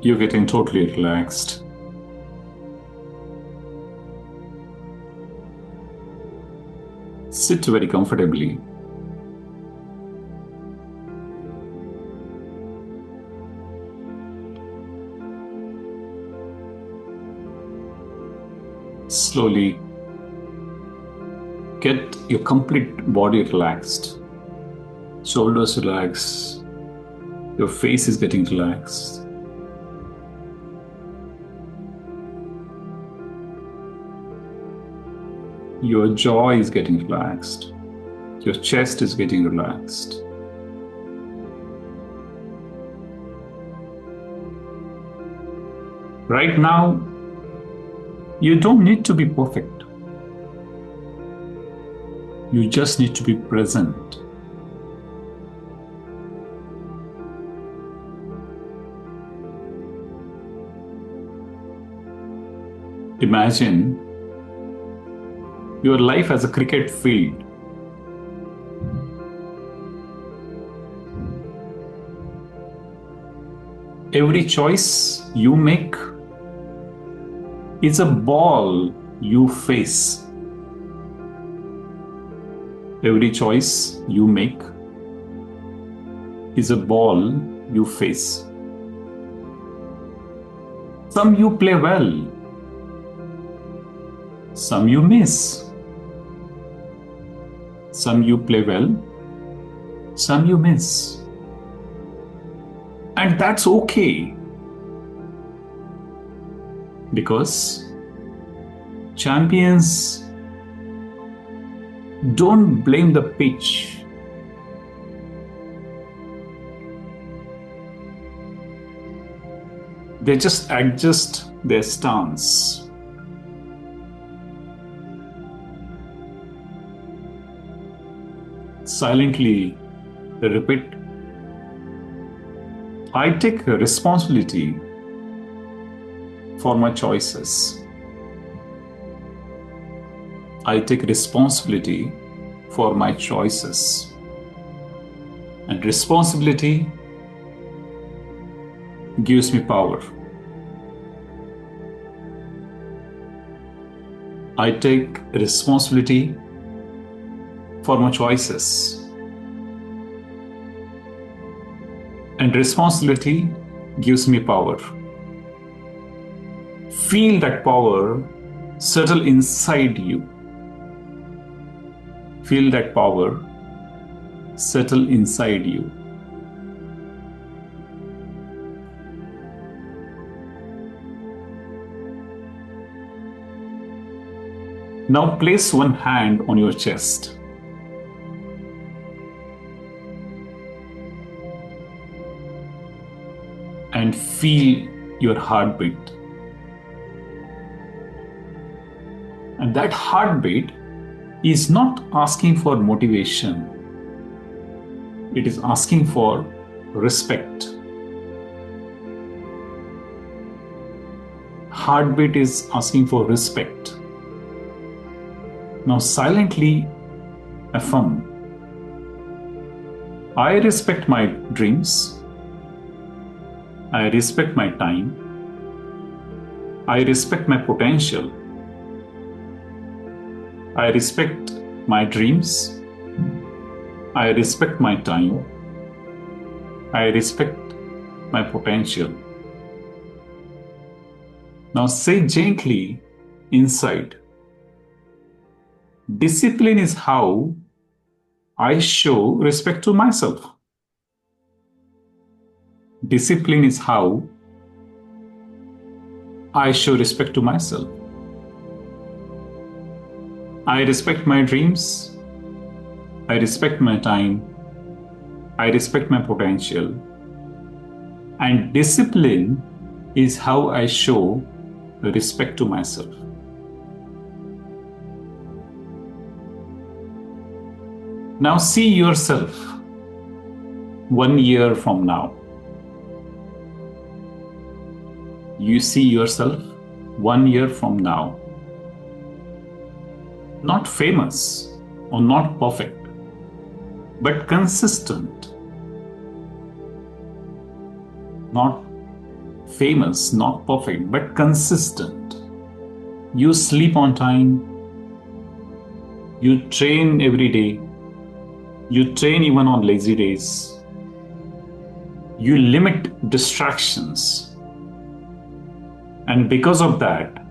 You're getting totally relaxed. Sit very comfortably. Slowly get your complete body relaxed. Shoulders relaxed. Your face is getting relaxed. Your jaw is getting relaxed. Your chest is getting relaxed. Right now, you don't need to be perfect. You just need to be present. Imagine your life as a cricket field. Every choice you make is a ball you face. Every choice you make is a ball you face. Some you play well, some you miss. Some you play well, some you miss. And that's okay. Because champions don't blame the pitch. They just adjust their stance. Silently repeat, I take responsibility for my choices. I take responsibility for my choices. And responsibility gives me power. I take responsibility for my choices. And responsibility gives me power. Feel that power settle inside you. Feel that power settle inside you. Now place one hand on your chest. And feel your heartbeat. And that heartbeat is not asking for motivation. It is asking for respect. Heartbeat is asking for respect. Now silently affirm, I respect my dreams. I respect my time. I respect my potential. I respect my dreams. I respect my time. I respect my potential. Now say gently inside, discipline is how I show respect to myself. Discipline is how I show respect to myself. I respect my dreams. I respect my time. I respect my potential. And discipline is how I show respect to myself. Now see yourself 1 year from now. You see yourself 1 year from now. Not famous or not perfect, but consistent. Not famous, not perfect, but consistent. You sleep on time. You train every day. You train even on lazy days. You limit distractions. And because of that,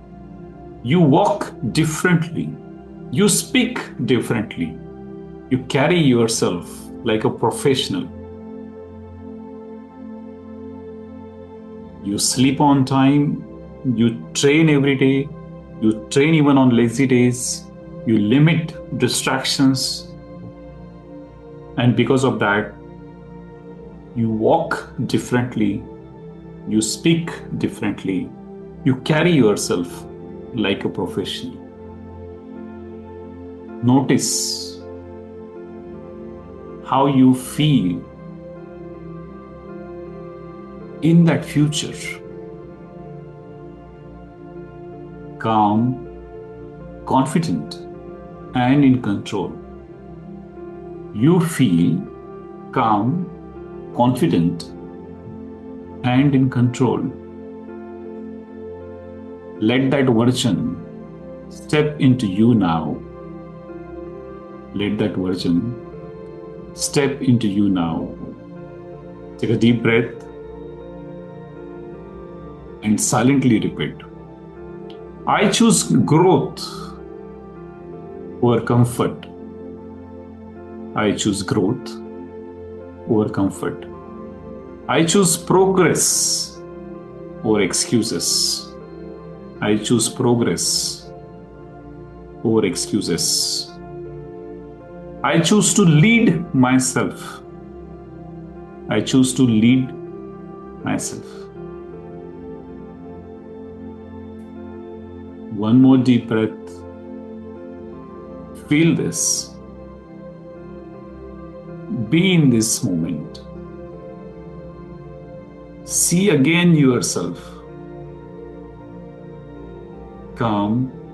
you walk differently. You speak differently. You carry yourself like a professional. You sleep on time. You train every day. You train even on lazy days. You limit distractions. And because of that, you walk differently. You speak differently. You carry yourself like a professional. Notice how you feel in that future. Calm, confident, and in control. You feel calm, confident, and in control. Let that version step into you now. Let that version step into you now. Take a deep breath and silently repeat. I choose growth over comfort. I choose growth over comfort. I choose progress over excuses. I choose progress over excuses. I choose to lead myself. I choose to lead myself. One more deep breath. Feel this. Be in this moment. See again yourself. Calm,